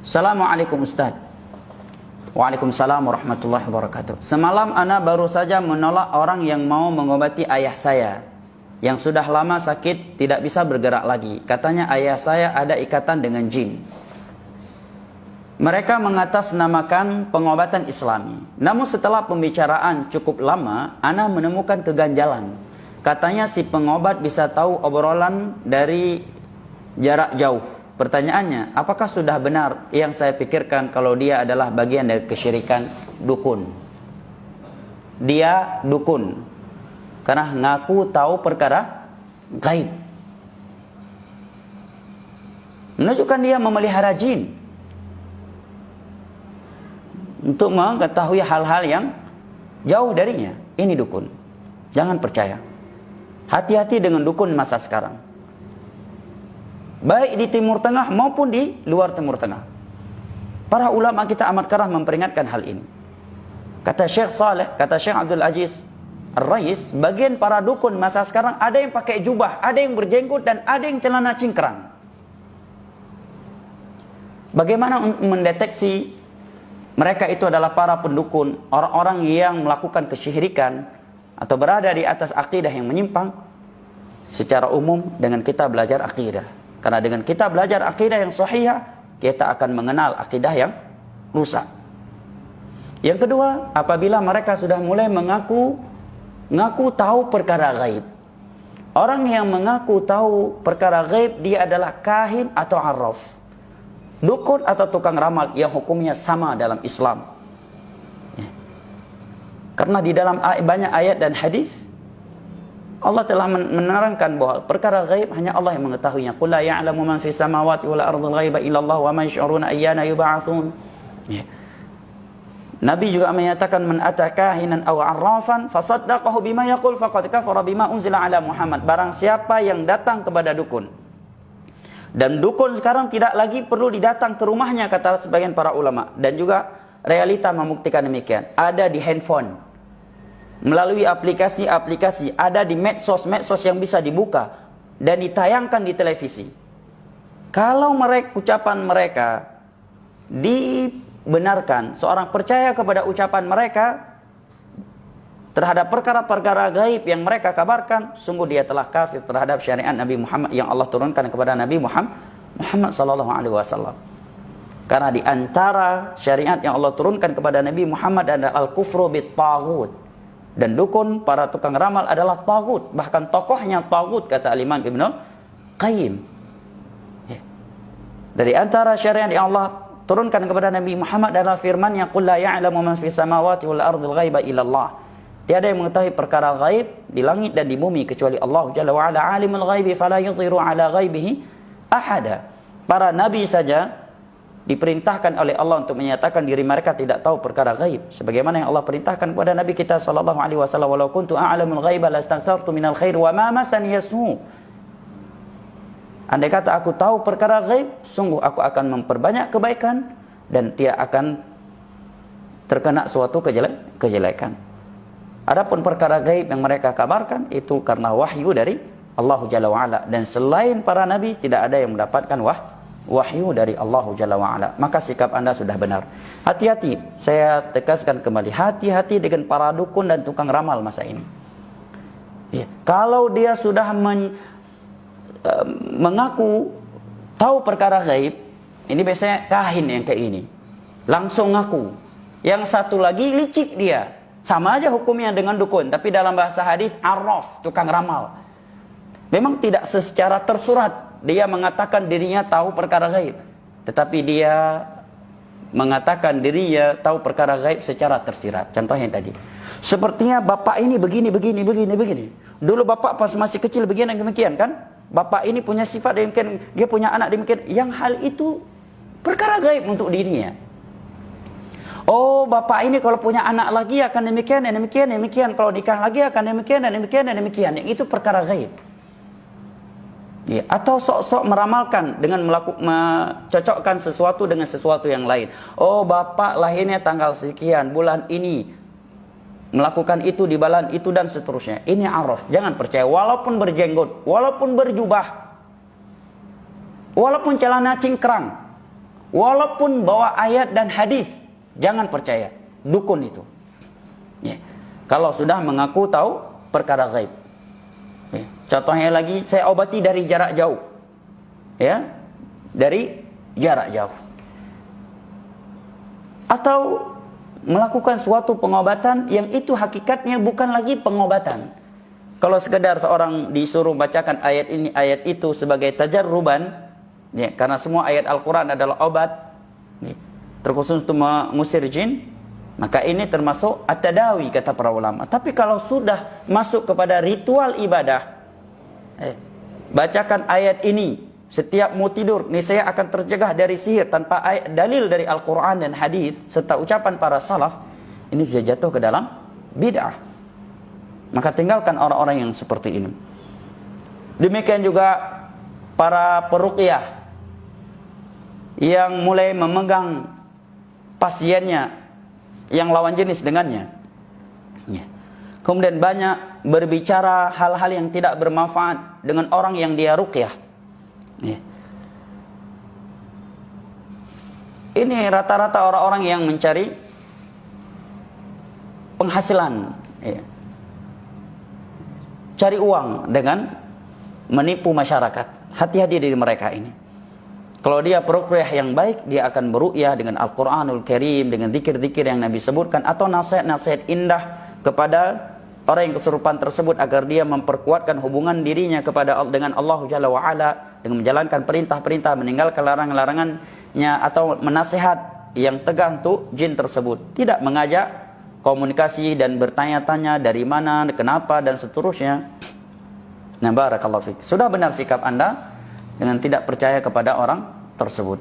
Assalamualaikum Ustaz. Waalaikumsalam warahmatullahi wabarakatuh. Semalam ana baru saja menolak orang yang mau mengobati ayah saya yang sudah lama sakit, tidak bisa bergerak lagi. Katanya ayah saya ada ikatan dengan jin. Mereka mengatasnamakan pengobatan Islami. Namun setelah pembicaraan cukup lama, ana menemukan keganjalan. Katanya si pengobat bisa tahu obrolan dari jarak jauh. Pertanyaannya, apakah sudah benar yang saya pikirkan kalau dia adalah bagian dari kesyirikan dukun? Dia dukun karena ngaku tahu perkara gaib, menunjukkan dia memelihara jin untuk mengetahui hal-hal yang jauh darinya. Ini dukun. Jangan percaya. Hati-hati dengan dukun masa sekarang, baik di Timur Tengah maupun di luar Timur Tengah. Para ulama kita amat kerap memperingatkan hal ini. Kata Syekh Saleh, kata Syekh Abdul Aziz Ar-Rais, bagian para dukun masa sekarang ada yang pakai jubah, ada yang berjenggot, dan ada yang celana cingkrang. Bagaimana mendeteksi mereka itu adalah para pendukun, orang-orang yang melakukan kesyirikan atau berada di atas akidah yang menyimpang? Secara umum dengan kita belajar akidah. Karena dengan kita belajar akidah yang sahih, kita akan mengenal akidah yang rusak. Yang kedua, apabila mereka sudah mulai mengaku tahu perkara gaib. Orang yang mengaku tahu perkara gaib, dia adalah kahin atau arraf, dukun atau tukang ramal yang hukumnya sama dalam Islam. Karena di dalam banyak ayat dan hadis Allah telah menerangkan bahwa perkara gaib hanya Allah yang mengetahuinya. Qul la ya'lamu man fis samawati wal ardi ghaiba illa Allah wa ma yash'uruna ayyana yub'atsun. Nabi juga menyatakan, man atakahinan aw 'arrafan fasaddaqahu bima yaqul faqad kafara bima unzila ala Muhammad. Barang siapa yang datang kepada dukun, dan dukun sekarang tidak lagi perlu didatang ke rumahnya, kata sebagian para ulama, dan juga realita membuktikan demikian. Ada di handphone, melalui aplikasi-aplikasi, ada di medsos yang bisa dibuka dan ditayangkan di televisi. Kalau ucapan mereka dibenarkan, seorang percaya kepada ucapan mereka terhadap perkara-perkara gaib yang mereka kabarkan, sungguh dia telah kafir terhadap syariat Nabi Muhammad yang Allah turunkan kepada Nabi Muhammad sallallahu alaihi wasallam. Karena di antara syariat yang Allah turunkan kepada Nabi Muhammad adalah al-kufru bit-taghut. Dan dukun, para tukang ramal adalah tagut. Bahkan tokohnya tagut, kata Al-Imam Ibnu Qayyim. Dari antara syariat yang Allah turunkan kepada Nabi Muhammad adalah firman-Nya, qul la ya'lamu man fis samawati wal ardi ghaiba illa Allah. Tiada yang mengetahui perkara gaib di langit dan di bumi kecuali Allah Jalla wa ala, alimul ghaibi fala yudhiru ala ghaibihi ahada. Para nabi saja diperintahkan oleh Allah untuk menyatakan diri mereka tidak tahu perkara gaib, sebagaimana yang Allah perintahkan kepada Nabi kita sallallahu alaihi wasallam, walau kuntu a'lamul ghaiba lastaghfartu minal khair wa ma masani yasu. Andai kata aku tahu perkara gaib, sungguh aku akan memperbanyak kebaikan dan tidak akan terkena suatu kejelekan. Adapun perkara gaib yang mereka kabarkan itu karena wahyu dari Allah Jalla wa ala, dan selain para nabi tidak ada yang mendapatkan wahyu dari Allah Jalla wa'ala. Maka sikap anda sudah benar. Hati-hati, saya tegaskan kembali, hati-hati dengan para dukun dan tukang ramal masa ini. Kalau dia sudah mengaku tahu perkara gaib, ini biasanya kahin yang kayak ini, langsung ngaku. Yang satu lagi licik dia, sama aja hukumnya dengan dukun, tapi dalam bahasa hadis arraf, tukang ramal. Memang tidak secara tersurat dia mengatakan dirinya tahu perkara gaib, tetapi dia mengatakan dirinya tahu perkara gaib secara tersirat. Contohnya tadi, sepertinya bapak ini begini. Dulu bapak pas masih kecil begini demikian kan? Bapak ini punya sifat demikian, dia punya anak demikian. Yang hal itu perkara gaib untuk dirinya. Oh, bapak ini kalau punya anak lagi akan demikian. Kalau nikah lagi akan demikian. Yang itu perkara gaib. Ya, atau sok-sok meramalkan dengan mencocokkan sesuatu dengan sesuatu yang lain. Oh, bapak lahirnya tanggal sekian, bulan ini, melakukan itu di bulan itu dan seterusnya. Ini araf, jangan percaya. Walaupun berjenggot, walaupun berjubah, walaupun celana cingkrang, Walaupun bawa ayat dan hadis, jangan percaya. Dukun itu. Ya. Kalau sudah mengaku tahu perkara gaib. Ya. Contohnya lagi, saya obati dari jarak jauh. Ya, dari jarak jauh. Atau melakukan suatu pengobatan yang itu hakikatnya bukan lagi pengobatan. Kalau sekedar seorang disuruh bacakan ayat ini, ayat itu sebagai tajarruban, ya, karena semua ayat Al-Quran adalah obat, ya, terkhusus untuk mengusir jin, maka ini termasuk at-tadawi kata para ulama. Tapi kalau sudah masuk kepada ritual ibadah, bacakan ayat ini setiap mau tidur, niscaya akan tercegah dari sihir tanpa dalil dari Al-Quran dan hadis serta ucapan para salaf, ini sudah jatuh ke dalam bid'ah. Maka tinggalkan orang-orang yang seperti ini. Demikian juga para peruqyah yang mulai memegang pasiennya yang lawan jenis dengannya. Kemudian banyak berbicara hal-hal yang tidak bermanfaat dengan orang yang dia ruqyah. Ini rata-rata orang-orang yang mencari penghasilan, cari uang dengan menipu masyarakat. Hati-hati dari mereka ini. Kalau dia peruqyah yang baik, dia akan beruqyah dengan Al-Quranul Karim, dengan zikir-zikir yang Nabi sebutkan, atau nasihat-nasihat indah kepada orang yang kesurupan tersebut agar dia memperkuatkan hubungan dirinya dengan Allah Jalla wa'ala, dengan menjalankan perintah-perintah, meninggalkan larangan-larangannya, atau menasihat yang tegas untuk jin tersebut. Tidak mengajak komunikasi dan bertanya-tanya dari mana, kenapa, dan seterusnya. Nah, barakallahu fiik. Sudah benar sikap Anda dengan tidak percaya kepada orang tersebut.